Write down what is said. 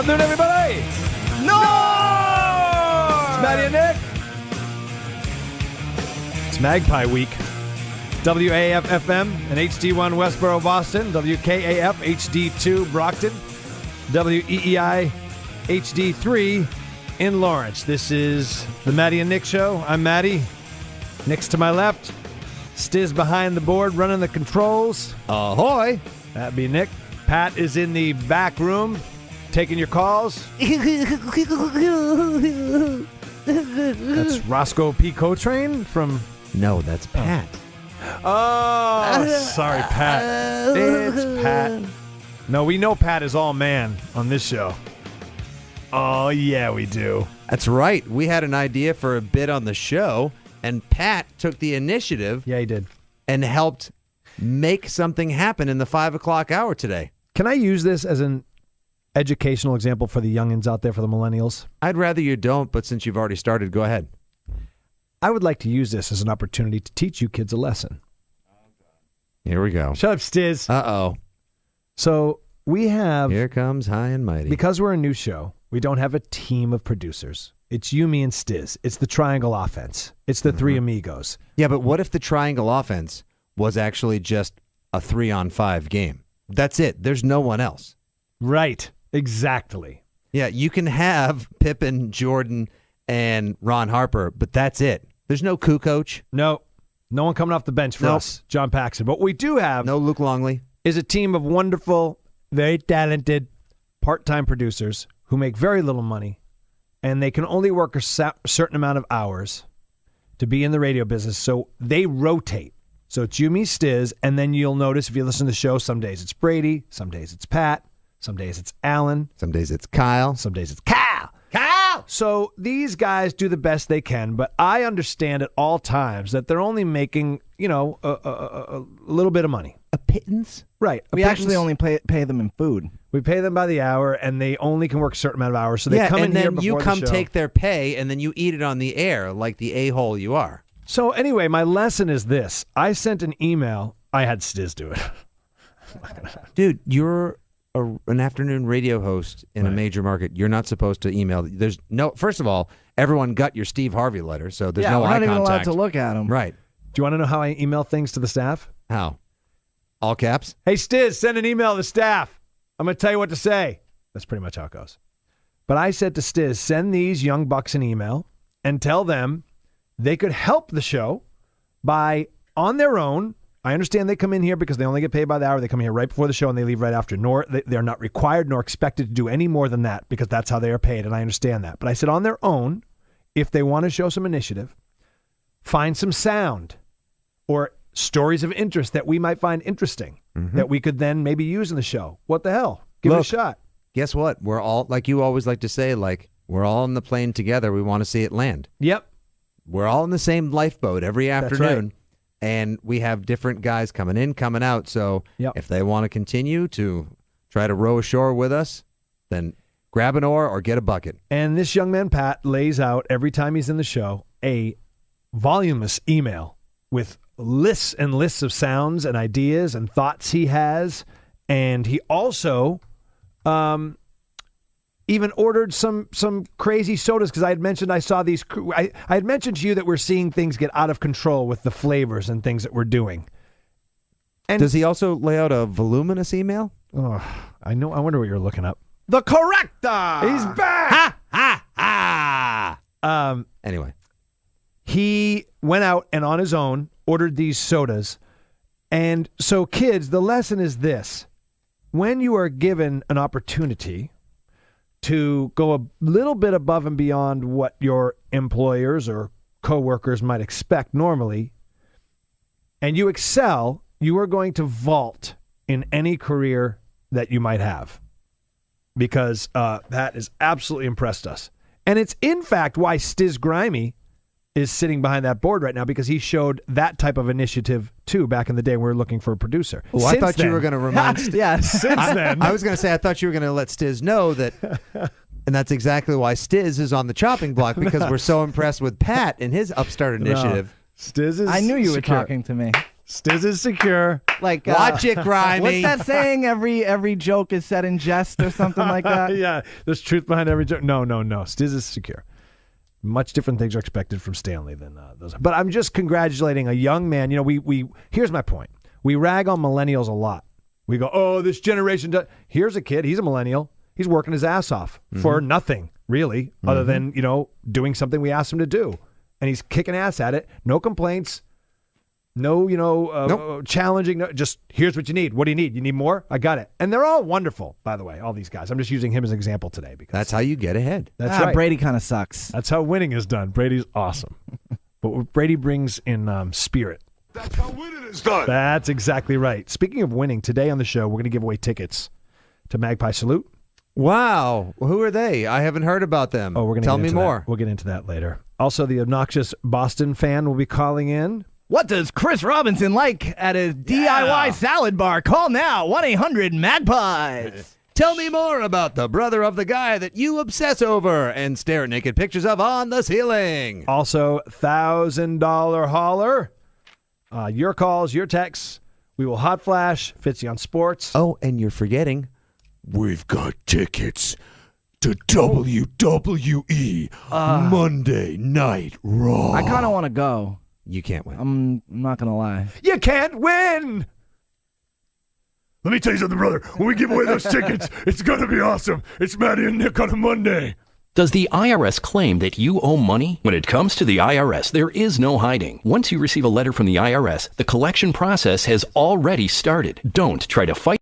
afternoon, everybody. No! It's Matty and Nick. It's Magpie Week. WAAF FM and HD1 Westboro, Boston. WKAF HD2 Brockton. WEEI HD3 in Lawrence. This is the Matty and Nick Show. I'm Matty. Nick's to my left. Stiz behind the board running the controls. Ahoy! That'd be Nick. Pat is in the back room taking your calls. That's Roscoe P. Coltrane from... No, that's Pat. Oh, sorry, Pat. It's Pat. No, we know Pat is all man on this show. Oh, yeah, we do. That's right. We had an idea for a bit on the show, and Pat took the initiative. Yeah, he did. And helped make something happen in the 5 o'clock hour today. Can I use this as an educational example for the youngins out there, for the millennials? I'd rather you don't, but since you've already started, go ahead. I would like to use this as an opportunity to teach you kids a lesson. Here we go. Shut up, Stiz. Uh-oh. So we have... Here comes High and Mighty. Because we're a new show, we don't have a team of producers. It's you, me, and Stiz. It's the triangle offense. It's the three amigos. Yeah, but what if the triangle offense was actually just a 3-on-5 game? That's it. There's no one else. Right. Exactly. Yeah, you can have Pippen, Jordan, and Ron Harper, but that's it. There's no coach. No one coming off the bench for us, John Paxson. But we do have... No Luke Longley. ...is a team of wonderful, very talented part-time producers who make very little money, and they can only work a certain amount of hours to be in the radio business, so they rotate. So it's you, me, Stiz, and then you'll notice if you listen to the show, some days it's Brady, some days it's Pat, some days it's Alan. Some days it's Kyle. Some days it's Kyle. So these guys do the best they can, but I understand at all times that they're only making, a little bit of money. A pittance? Right. We actually only pay them in food. We pay them by the hour, and they only can work a certain amount of hours. So they come in here before the show. and then you come take their pay, and then you eat it on the air like the a-hole you are. So anyway, my lesson is this. I sent an email. I had Stiz do it. Dude, you're an afternoon radio host in a major market. You're not supposed to email. There's no. First of all, everyone got your Steve Harvey letter, so there's no eye contact. We're not even allowed to look at them. Right. Do you want to know how I email things to the staff? How? All caps? Hey, Stiz, send an email to the staff. I'm going to tell you what to say. That's pretty much how it goes. But I said to Stiz, send these young bucks an email and tell them they could help the show by, on their own. I understand they come in here because they only get paid by the hour. They come here right before the show and they leave right after. Nor they're not required nor expected to do any more than that because that's how they are paid, and I understand that. But I said on their own, if they want to show some initiative, find some sound or stories of interest that we might find interesting that we could then maybe use in the show. What the hell? Give it a shot. Guess what? We're all, like you always like to say, we're all on the plane together. We want to see it land. Yep. We're all in the same lifeboat every afternoon. That's right. And we have different guys coming in, coming out. So if they want to continue to try to row ashore with us, then grab an oar or get a bucket. And this young man, Pat, lays out every time he's in the show a voluminous email with lists and lists of sounds and ideas and thoughts he has. And he also even ordered some crazy sodas because I had mentioned I saw these. I had mentioned to you that we're seeing things get out of control with the flavors and things that we're doing. And does he also lay out a voluminous email? Oh, I know. I wonder what you're looking up. The corrector. He's back. Ha ha ha. Anyway, he went out and on his own ordered these sodas. And so, kids, the lesson is this: when you are given an opportunity to go a little bit above and beyond what your employers or coworkers might expect normally, and you excel, you are going to vault in any career that you might have, because that has absolutely impressed us. And it's, in fact, why Stiz Grimy is sitting behind that board right now, because he showed that type of initiative, too, back in the day when we were looking for a producer. Oh, I thought you were going to remind Stiz. Yeah, since then. I was going to say, I thought you were going to let Stiz know that, and that's exactly why Stiz is on the chopping block, because we're so impressed with Pat and his upstart initiative. No, Stiz is I knew you were secure. talking to me. Stiz is secure. Like Watch it, Grimy. What's that saying? Every joke is said in jest or something like that. Yeah, there's truth behind every joke. No. Stiz is secure. Much different things are expected from Stanley than those. But I'm just congratulating a young man. You know, we here's my point. We rag on millennials a lot. We go, oh, this generation does. Here's a kid. He's a millennial. He's working his ass off for nothing, really, other than, doing something we asked him to do. And he's kicking ass at it. No complaints. No, Nope. challenging. No, just here's what you need. What do you need? You need more? I got it. And they're all wonderful, by the way, all these guys. I'm just using him as an example today because That's how you get ahead. that's right. Brady kind of sucks. That's how winning is done. Brady's awesome. But what Brady brings in spirit. That's how winning is done. That's exactly right. Speaking of winning, today on the show, we're going to give away tickets to Magpie Salute. Wow. Who are they? I haven't heard about them. Oh, we're going to Tell get me into more. That. We'll get into that later. Also, the obnoxious Boston fan will be calling in. What does Chris Robinson like at a DIY salad bar? Call now, 1-800-MAGPIES. Tell me more about the brother of the guy that you obsess over and stare at naked pictures of on the ceiling. Also, $1,000 hauler. Your calls, your texts. We will hot flash Fitzy on sports. Oh, and you're forgetting. We've got tickets to WWE Monday Night Raw. I kind of want to go. You can't win. I'm not going to lie. You can't win. Let me tell you something, brother. When we give away those tickets, it's going to be awesome. It's Matty and Nick on a Monday. Does the IRS claim that you owe money? When it comes to the IRS, there is no hiding. Once you receive a letter from the IRS, the collection process has already started. Don't try to fight